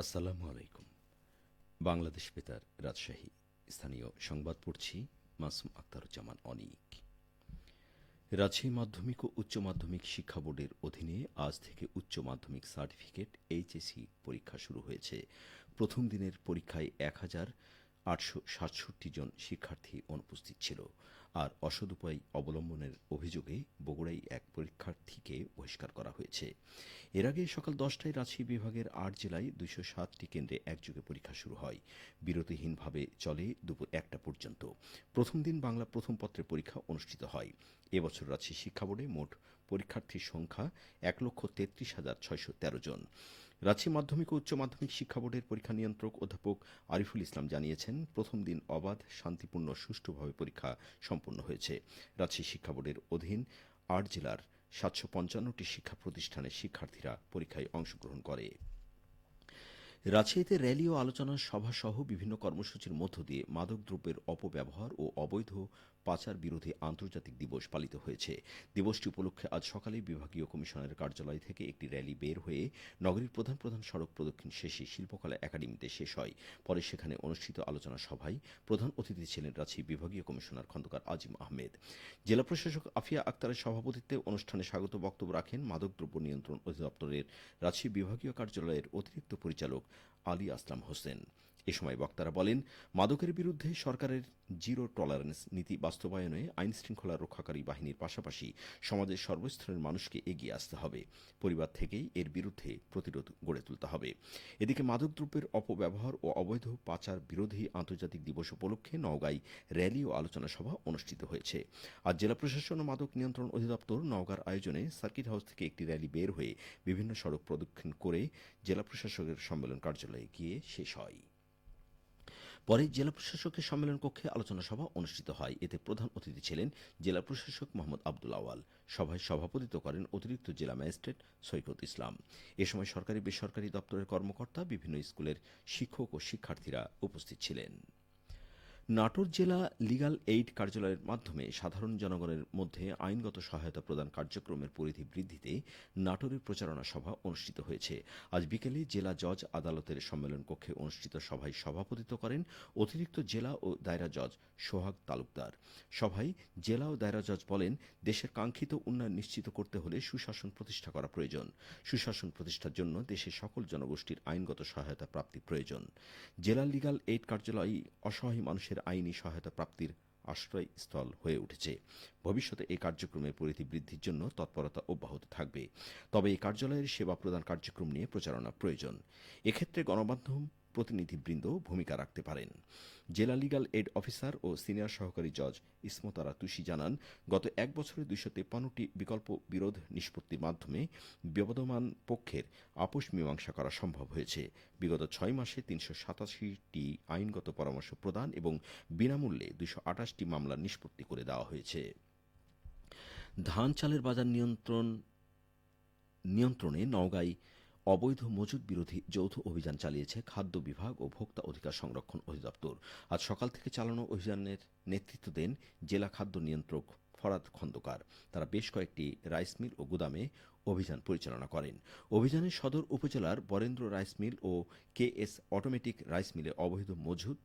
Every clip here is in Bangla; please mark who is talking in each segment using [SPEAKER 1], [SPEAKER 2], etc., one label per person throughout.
[SPEAKER 1] আসসালামু আলাইকুম। বাংলাদেশ বেতার, রাজশাহী। স্থানীয় সংবাদ পড়ছি মাসুম আক্তারুজ্জামান অনিক। রাজশাহী মাধ্যমিক ও উচ্চ মাধ্যমিক শিক্ষা বোর্ডের অধীনে আজ থেকে উচ্চ মাধ্যমিক সার্টিফিকেট এইচএসসি পরীক্ষা শুরু হয়েছে। প্রথম দিনের পরীক্ষায় ১,৮৬৭ জন শিক্ষার্থী অনুপস্থিত ছিল। আর অসদুপায় অবলম্বনের অভিযোগে বগুড়ায় এক পরীক্ষার্থীকে বহিষ্কার করা হয়েছে। এর আগে সকাল ১০টায় রাজশাহী বিভাগের ৮ জেলায় ২০৭টি কেন্দ্রে একযোগে পরীক্ষা শুরু হয়। বিরতিহীনভাবে চলে দুপুর ১টা পর্যন্ত। প্রথম দিন বাংলা প্রথম পত্রের পরীক্ষা অনুষ্ঠিত হয়। এবছর রাজশাহী শিক্ষা বোর্ডে মোট পরীক্ষার্থীর সংখ্যা ১,৩৩,৬১৩ জন। রাজশাহী মাধ্যমিক ও উচ্চ মাধ্যমিক শিক্ষা বোর্ডের পরীক্ষা নিয়ন্ত্রক অধ্যাপক আরিফুল ইসলাম জানিয়েছেন, প্রথম দিন অবাধ, শান্তিপূর্ণ, সুষ্ঠুভাবে পরীক্ষা সম্পন্ন হয়েছে। রাজশাহী শিক্ষা বোর্ডের অধীন ৮ জেলার ৭৫৫টি শিক্ষা প্রতিষ্ঠানের শিক্ষার্থীরা পরীক্ষায় অংশগ্রহণ করে। রাজশাহীতে র্যালি ও আলোচনা সভা সহ বিভিন্ন কর্মসূচির মধ্য দিয়ে মাদকদ্রব্যের অপব্যবহার ও অবৈধ পাচার বিরোধী আন্তর্জাতিক দিবস পালিত হয়েছে। দিবসটি উপলক্ষে আজ সকালে বিভাগীয় কমিশনারের কার্যালয় থেকে একটি র্যালি বের হয়ে নগরীর প্রধান প্রধান সড়ক প্রদক্ষিণ শেষে শিল্পকলা একাডেমিতে শেষ হয়। পরে সেখানে অনুষ্ঠিত আলোচনা সভায় প্রধান অতিথি ছিলেন রাজশাহী বিভাগীয় কমিশনার খন্দকার আজিম আহমেদ। জেলা প্রশাসক আফিয়া আক্তারের সভাপতিত্বে অনুষ্ঠানে স্বাগত বক্তব্য রাখেন মাদকদ্রব্য নিয়ন্ত্রণ অধিদপ্তরের রাজশাহী বিভাগীয় কার্যালয়ের অতিরিক্ত পরিচালক আলী আসলাম হোসেন। এ সময় বক্তারা বলেন, মাদকের বিরুদ্ধে সরকারের জিরো টলারেন্স নীতি বাস্তবায়নে আইন শৃঙ্খলা রক্ষাকারী বাহিনীর পাশাপাশি সমাজের সর্বস্তরের মানুষকে এগিয়ে আসতে হবে। পরিবার থেকেই এর বিরুদ্ধে প্রতিরোধ গড়ে তুলতে হবে। এদিকে মাদকদ্রব্যের অপব্যবহার ও অবৈধ পাচার বিরোধী আন্তর্জাতিক দিবস উপলক্ষে নওগাঁয় র্যালি ও আলোচনা সভা অনুষ্ঠিত হয়েছে। আজ জেলা প্রশাসন ও মাদক নিয়ন্ত্রণ অধিদপ্তর নওগাঁর আয়োজনে সার্কিট হাউস থেকে একটি র্যালি বের হয়ে বিভিন্ন সড়ক প্রদক্ষিণ করে জেলা প্রশাসকের সম্মেলন কার্যালয়ে গিয়ে শেষ হয়। পরে জেলা প্রশাসকের সম্মেলন কক্ষে আলোচনা সভা অনুষ্ঠিত হয়। এতে প্রধান অতিথি ছিলেন জেলা প্রশাসক মোহাম্মদ আব্দুল আওয়াল। সভায় সভাপতিত্ব করেন অতিরিক্ত জেলা ম্যাজিস্ট্রেট সৈকত ইসলাম। এ সময় সরকারি বেসরকারি দপ্তরের কর্মকর্তা, বিভিন্ন স্কুলের শিক্ষক ও শিক্ষার্থীরা উপস্থিত ছিলেন। নাটোর জেলা লিগ্যাল এইড কার্যালয়ের মাধ্যমে সাধারণ জনগণের মধ্যে আইনগত সহায়তা প্রদান কার্যক্রমের পরিধি বৃদ্ধিতে নাটোরের প্রচারণা সভা অনুষ্ঠিত হয়েছে। আজ বিকেলে জেলা জজ আদালতের সম্মেলন কক্ষে অনুষ্ঠিত সভায় সভাপতিত্ব করেন অতিরিক্ত জেলা ও দায়রা জজ সোহাগ তালুকদার। সভায় জেলা ও দায়রা জজ বলেন, দেশের কাঙ্ক্ষিত উন্নয়ন নিশ্চিত করতে হলে সুশাসন প্রতিষ্ঠা করা প্রয়োজন। সুশাসন প্রতিষ্ঠার জন্য দেশের সকল জনগোষ্ঠীর আইনগত সহায়তা প্রাপ্তি প্রয়োজন। জেলা লিগ্যাল এইড কার্যালয় অসহায় মানুষের আইনি সহায়তা প্রাপ্তির আশ্রয়স্থল হয়ে উঠেছে। ভবিষ্যতে এই কার্যক্রমের পরিধি বৃদ্ধির জন্য তৎপরতা অব্যাহত থাকবে। তবে এই কার্যালয়ের সেবা প্রদান কার্যক্রম নিয়ে প্রচারণা প্রয়োজন। এক্ষেত্রে গণমাধ্যম প্রতিনিধিবৃন্দ ভূমিকা রাখতে পারেন। জেলা লিগ্যাল এইড অফিসার ও সিনিয়র সহকারী জজ ইসমতারা তুষি জানান, গত এক বছরে ২৫৩টি বিকল্প বিরোধ নিষ্পত্তির মাধ্যমে বিবাদমান পক্ষের আপোষ মীমাংসা করা সম্ভব হয়েছে। বিগত ৬ মাসে ৩৮৭টি আইনগত পরামর্শ প্রদান এবং বিনামূল্যে ২২৮টি মামলার নিষ্পত্তি করে দেওয়া হয়েছে। ধান চালের বাজার নিয়ন্ত্রণে নওগাঁয় অবৈধ মজুদ বিরোধী যৌথ অভিযান চালিয়েছে খাদ্য বিভাগ ও ভোক্তা অধিকার সংরক্ষণ অধিদপ্তর। আজ সকাল থেকে চালানো অভিযানের নেতৃত্ব দেন জেলা খাদ্য নিয়ন্ত্রক ফরাদ খন্দকার। তারা বেশ কয়েকটি রাইস মিল ও গুদামে অভিযান পরিচালনা করেন। অভিযানে সদর উপজেলার বরেন্দ্র রাইস মিল ও কেএস অটোমেটিক রাইস মিলে অবৈধ মজুদ,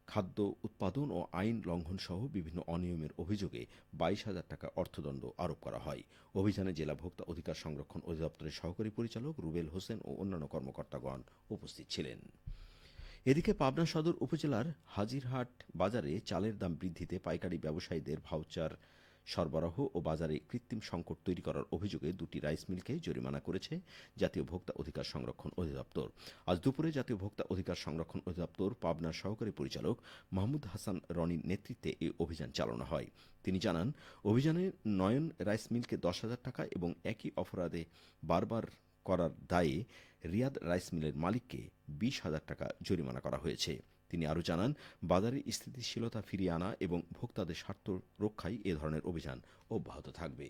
[SPEAKER 1] খাদ্য উৎপাদন ও আইন লঙ্ঘন সহ বিভিন্ন অনিয়মের অভিযোগে ২২,০০০ টাকা অর্থদণ্ড আরোপ করা হয়। অভিযানে জেলা ভোক্তা অধিকার সংরক্ষণ অধিদপ্তরের সহকারী পরিচালক রুবেল হোসেন ও অন্যান্য কর্মকর্তাগণ উপস্থিত ছিলেন। এদিকে পাবনা সদর উপজেলার হাজিরহাট বাজারে চালের দাম বৃদ্ধিতে পাইকারি ব্যবসায়ীদের ভাউচার সরবরাহ ও বাজারে কৃত্রিম সংকট তৈরি করার অভিযোগে দুটি রাইস মিলকে জরিমানা করেছে জাতীয় ভোক্তা অধিকার সংরক্ষণ অধিদপ্তর। আজ দুপুরে জাতীয় ভোক্তা অধিকার সংরক্ষণ অধিদপ্তর পাবনার সহকারী পরিচালক মাহমুদ হাসান রনির নেতৃত্বে এই অভিযান চালানো হয়। তিনি জানান, অভিযানে নয়ন রাইস মিলকে ১০,০০০ টাকা এবং একই অপরাধে বারবার করার দায়ে রিয়াদ রাইস মিলের মালিককে ২০,০০০ টাকা জরিমানা করা হয়েছে। তিনি আরও জানান, বাজারে স্থিতিশীলতা ফিরিয়ে আনা এবং ভোক্তাদের স্বার্থ রক্ষায় এ ধরনের অভিযান অব্যাহত থাকবে।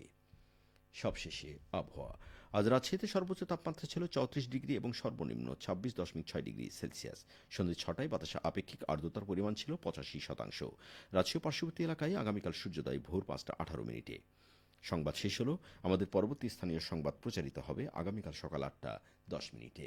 [SPEAKER 1] সবশেষে আবহাওয়া। আজ রাজশাহীতে সর্বোচ্চ তাপমাত্রা ছিল ৩৪ ডিগ্রি এবং সর্বনিম্ন ২৬.৬ ডিগ্রি সেলসিয়াস। সন্ধ্যে ৬টায় বাতাসে আপেক্ষিক আর্দ্রতার পরিমাণ ছিল ৮৫%। রাজশাহী পার্শ্ববর্তী এলাকায় আগামীকাল সূর্যোদয় ভোর ৫টা ১৮ মিনিটে। সংবাদ শেষ হল। আমাদের পরবর্তী স্থানীয় সংবাদ প্রচারিত হবে আগামীকাল সকাল ৮টা ১০ মিনিটে।